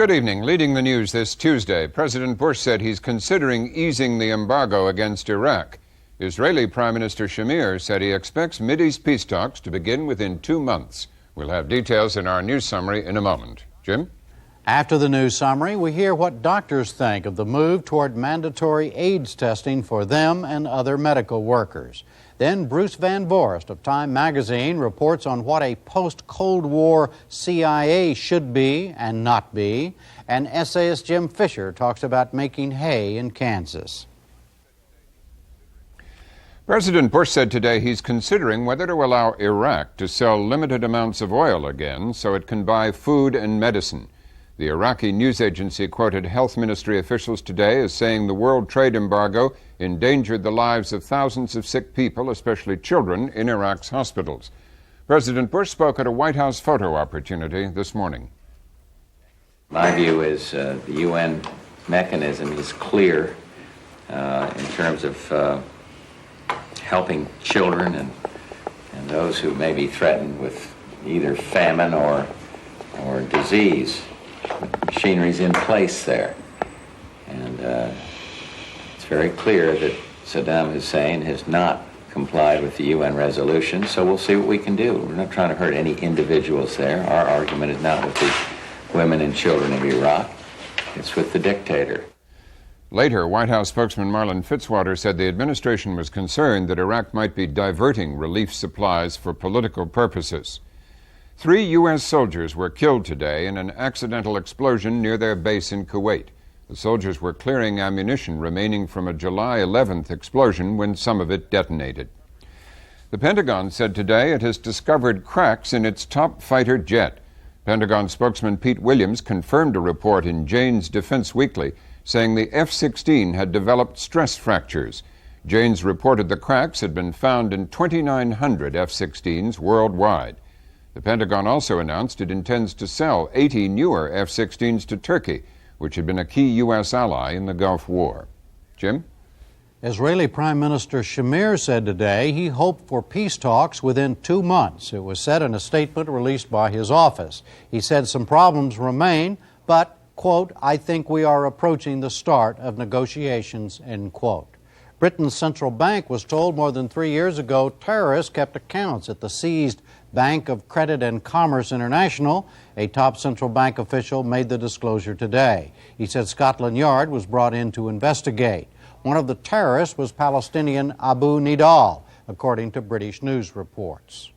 Good evening. Leading the news this Tuesday, President Bush said he's considering easing the embargo against Iraq. Israeli Prime Minister Shamir said he expects Mideast peace talks to begin within 2 months. We'll have details in our news summary in a moment. Jim? After the news summary, we hear what doctors think of the move toward mandatory AIDS testing for them and other medical workers. Then Bruce Van Voorst of Time magazine reports on what a post-Cold War CIA should be and not be. And essayist Jim Fisher talks about making hay in Kansas. President Bush said today he's considering whether to allow Iraq to sell limited amounts of oil again so it can buy food and medicine. The Iraqi news agency quoted health ministry officials today as saying the world trade embargo endangered the lives of thousands of sick people, especially children, in Iraq's hospitals. President Bush spoke at a White House photo opportunity this morning. My view is the UN mechanism is clear in terms of helping children and those who may be threatened with either famine or disease. Machinery's in place there, and it's very clear that Saddam Hussein has not complied with the UN resolution, so we'll see what we can do. We're not trying to hurt any individuals there. Our argument is not with the women and children of Iraq, it's with the dictator. Later, White House spokesman Marlin Fitzwater said the administration was concerned that Iraq might be diverting relief supplies for political purposes. 3 U.S. soldiers were killed today in an accidental explosion near their base in Kuwait. The soldiers were clearing ammunition remaining from a July 11th explosion when some of it detonated. The Pentagon said today it has discovered cracks in its top fighter jet. Pentagon spokesman Pete Williams confirmed a report in Jane's Defense Weekly saying the F-16 had developed stress fractures. Jane's reported the cracks had been found in 2,900 F-16s worldwide. The Pentagon also announced it intends to sell 80 newer F-16s to Turkey, which had been a key U.S. ally in the Gulf War. Jim? Israeli Prime Minister Shamir said today he hoped for peace talks within 2 months. It was said in a statement released by his office. He said some problems remain, but, quote, I think we are approaching the start of negotiations, end quote. Britain's central bank was told more than 3 years ago terrorists kept accounts at the seized Bank of Credit and Commerce International. A top central bank official made the disclosure today. He said Scotland Yard was brought in to investigate. One of the terrorists was Palestinian Abu Nidal, according to British news reports.